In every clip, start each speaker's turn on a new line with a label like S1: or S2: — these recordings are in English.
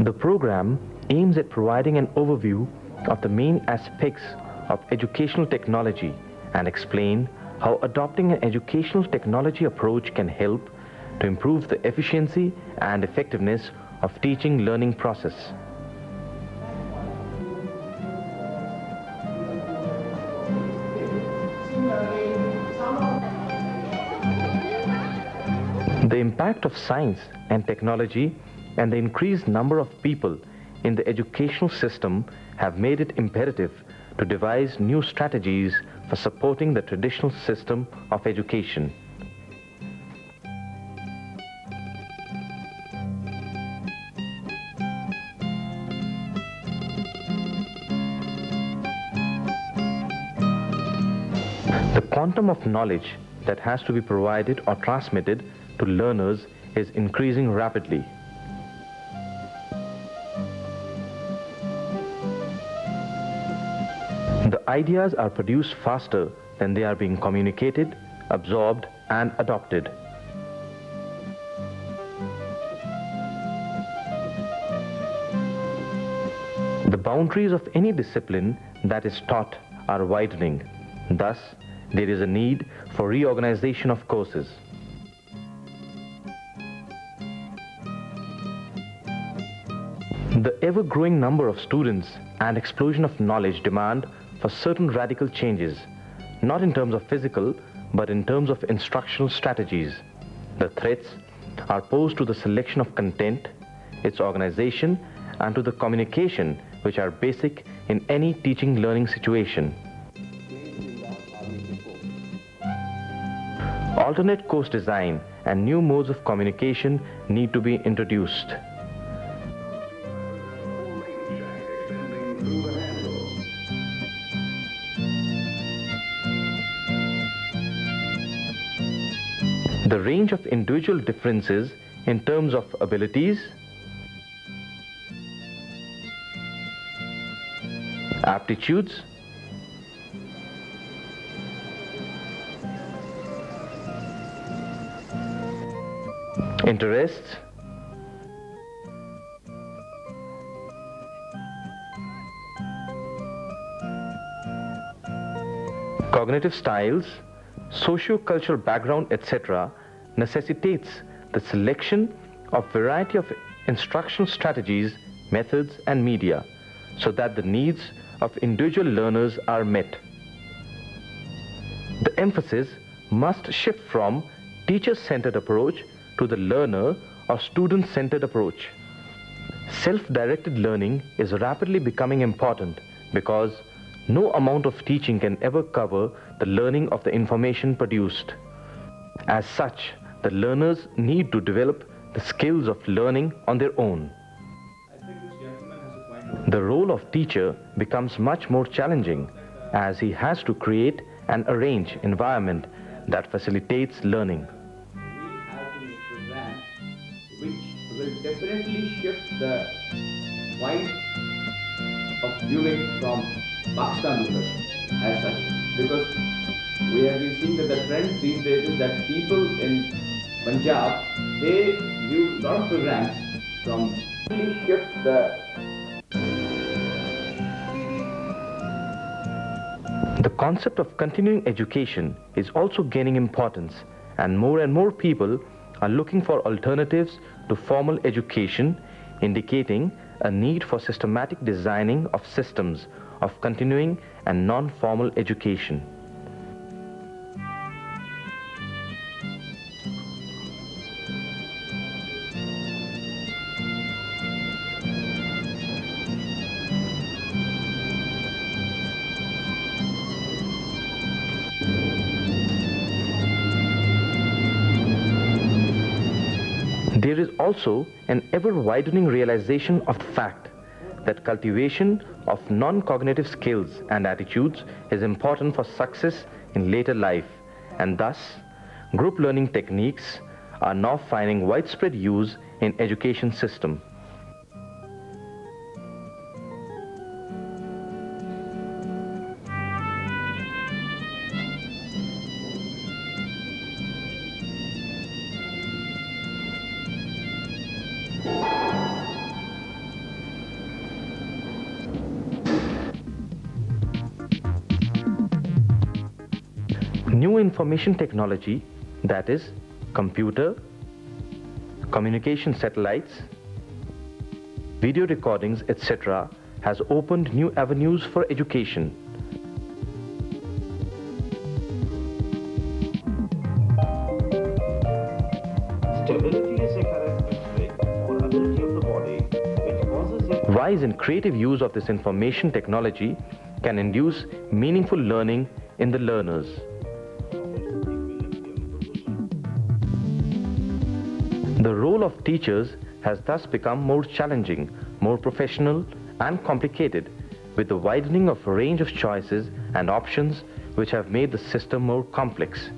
S1: The program aims at providing an overview of the main aspects of educational technology and explain how adopting an educational technology approach can help to improve the efficiency and effectiveness of teaching learning process. The impact of science and technology and the increased number of people in the educational system have made it imperative to devise new strategies for supporting the traditional system of education. The quantum of knowledge that has to be provided or transmitted to learners is increasing rapidly. The ideas are produced faster than they are being communicated, absorbed, and adopted. The boundaries of any discipline that is taught are widening. Thus, there is a need for reorganization of courses. The ever-growing number of students and explosion of knowledge demand for certain radical changes, not in terms of physical, but in terms of instructional strategies. The threats are posed to the selection of content, its organization, and to the communication which are basic in any teaching learning situation. Alternate course design and new modes of communication need to be introduced. The range of individual differences in terms of abilities, aptitudes, interests, cognitive styles, socio-cultural background, etc., necessitates the selection of variety of instructional strategies, methods, and media so that the needs of individual learners are met. The emphasis must shift from teacher-centered approach to the learner or student-centered approach. Self-directed learning is rapidly becoming important because no amount of teaching can ever cover the learning of the information produced. As such, the learners need to develop the skills of learning on their own. The role of teacher becomes much more challenging as he has to create and arrange environment that facilitates learning.
S2: We have to make programs which will definitely shift the point of viewing from Pakistan as such, because we have been seeing that the trend these days is that people in Punjab, they view a lot of programs from shift
S1: The concept of continuing education is also gaining importance, and more people are looking for alternatives to formal education, indicating a need for systematic designing of systems of continuing and non-formal education. There is also an ever-widening realization of the fact that cultivation of non-cognitive skills and attitudes is important for success in later life, and thus group learning techniques are now finding widespread use in education system. New information technology, that is, computer, communication satellites, video recordings, etc., has opened new avenues for education. Stability is a characteristic or ability of the body which causes it. Wise and creative use of this information technology can induce meaningful learning in the learners. The role of teachers has thus become more challenging, more professional and complicated, with the widening of a range of choices and options which have made the system more complex.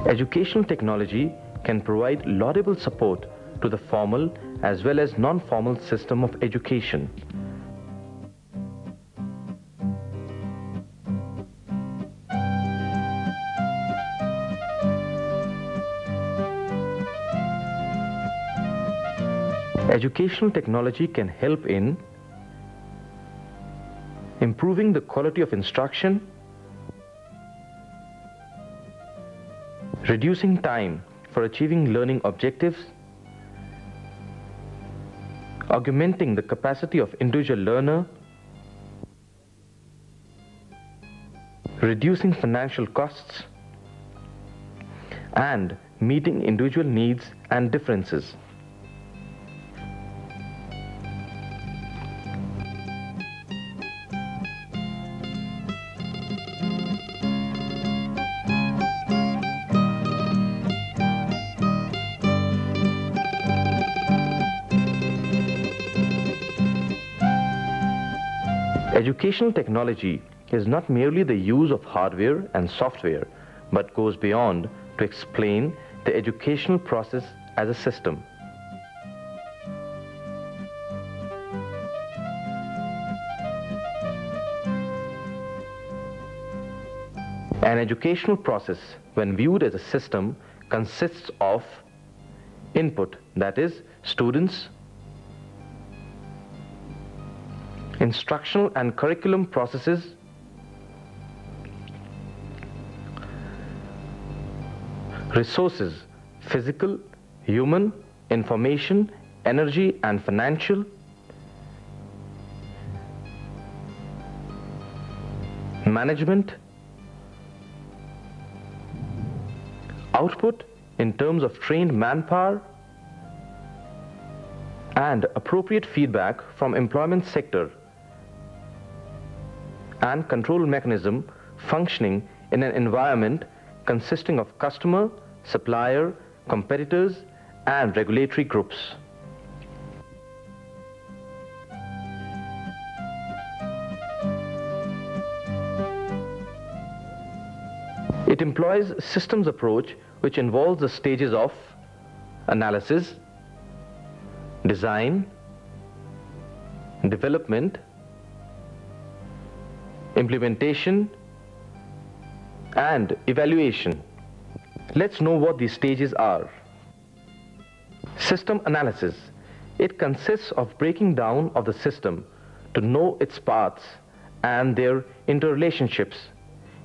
S1: Educational technology can provide laudable support to the formal as well as non-formal system of education. Educational technology can help in improving the quality of instruction, reducing time for achieving learning objectives, augmenting the capacity of individual learner, reducing financial costs, and meeting individual needs and differences. Educational technology is not merely the use of hardware and software, but goes beyond to explain the educational process as a system. An educational process, when viewed as a system, consists of input, that is, students, instructional and curriculum processes, resources, physical, human, information, energy and financial, management, output in terms of trained manpower, and appropriate feedback from employment sector, and control mechanism functioning in an environment consisting of customer, supplier, competitors, and regulatory groups. It employs systems approach which involves the stages of analysis, design, development, implementation, and evaluation. Let's know what these stages are. System analysis. It consists of breaking down of the system to know its parts and their interrelationships.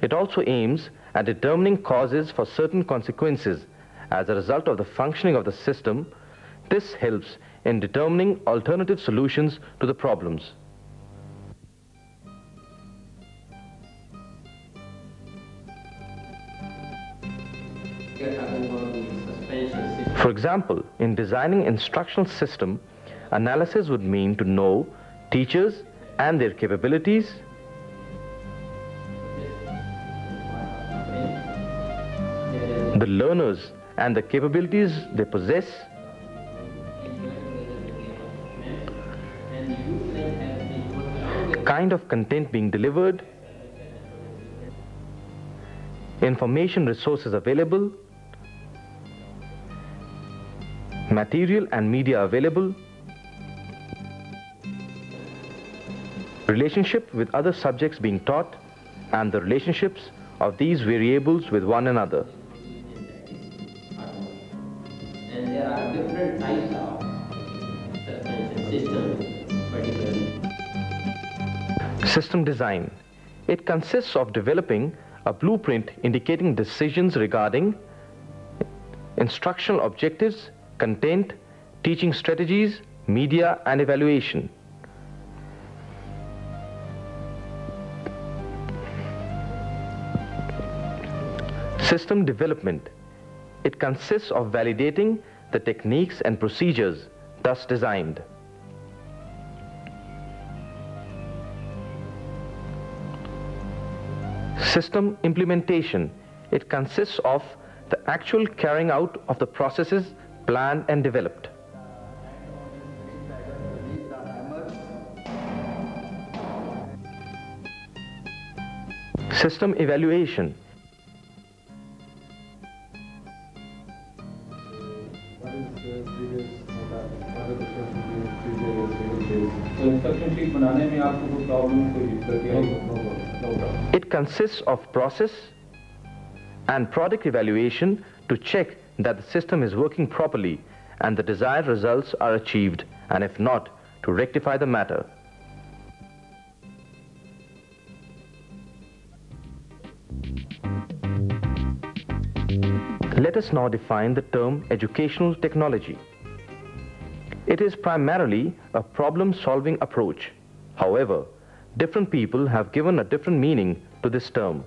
S1: It also aims at determining causes for certain consequences as a result of the functioning of the system. This helps in determining alternative solutions to the problems. For example, in designing instructional system, analysis would mean to know teachers and their capabilities, the learners and the capabilities they possess, kind of content being delivered, information resources available, material and media available, relationship with other subjects being taught, and the relationships of these variables with one another.
S2: system, particularly?
S1: System design. It consists of developing a blueprint indicating decisions regarding instructional objectives, content, teaching strategies, media, and evaluation. System development. It consists of validating the techniques and procedures thus designed. System implementation. It consists of the actual carrying out of the processes planned and developed. System evaluation. It consists of process and product evaluation to check that the system is working properly and the desired results are achieved, and if not, to rectify the matter. Let us now define the term educational technology. It is primarily a problem-solving approach. However, different people have given a different meaning to this term.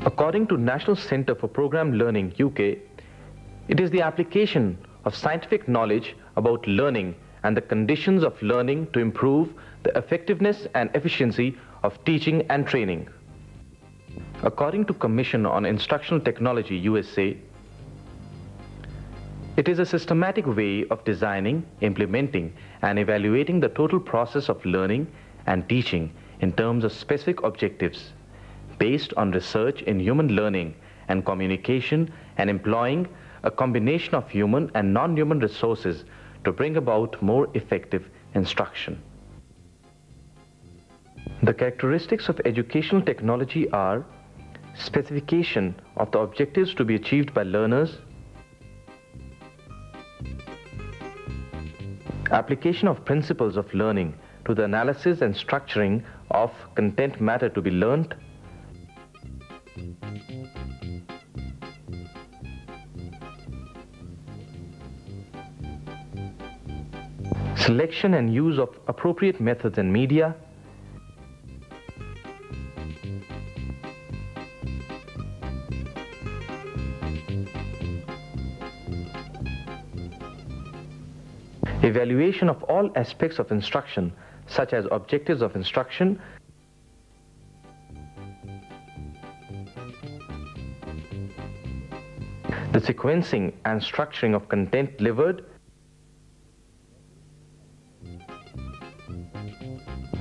S1: According to National Centre for Programme Learning, UK, it is the application of scientific knowledge about learning and the conditions of learning to improve the effectiveness and efficiency of teaching and training. According to Commission on Instructional Technology, USA, it is a systematic way of designing, implementing, and evaluating the total process of learning and teaching in terms of specific objectives, based on research in human learning and communication, and employing a combination of human and non-human resources to bring about more effective instruction. The characteristics of educational technology are specification of the objectives to be achieved by learners, application of principles of learning to the analysis and structuring of content matter to be learnt, selection and use of appropriate methods and media, evaluation of all aspects of instruction, such as objectives of instruction, the sequencing and structuring of content delivered,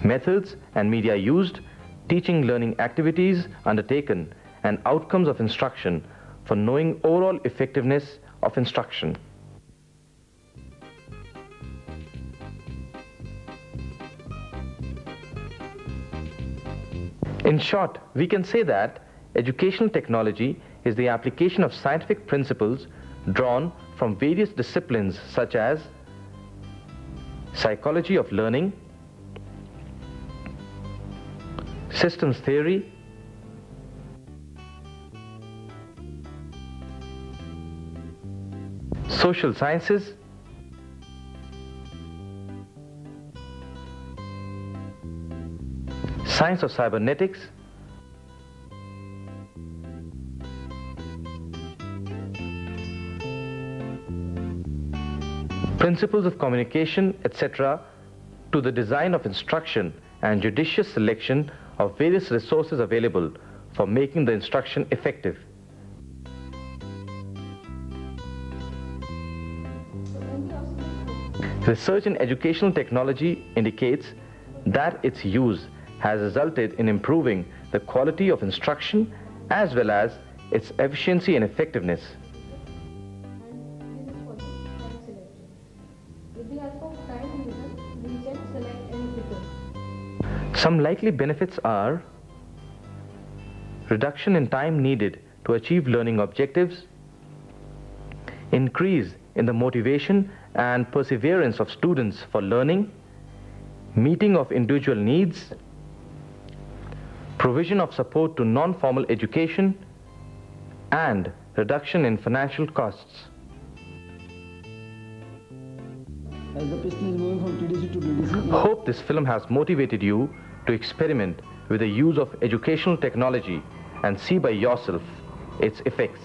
S1: methods and media used, teaching learning activities undertaken, and outcomes of instruction for knowing overall effectiveness of instruction. In short, we can say that educational technology is the application of scientific principles drawn from various disciplines such as psychology of learning, systems theory, social sciences, science of cybernetics, principles of communication, etc., to the design of instruction and judicious selection of various resources available for making the instruction effective. Research in educational technology indicates that its use has resulted in improving the quality of instruction as well as its efficiency and effectiveness. Some likely benefits are reduction in time needed to achieve learning objectives, increase in the motivation and perseverance of students for learning, meeting of individual needs, provision of support to non-formal education, and reduction in financial costs.
S3: As the piston is moving from TDC to DDC.
S1: Hope this film has motivated you to experiment with the use of educational technology and see by yourself its effects.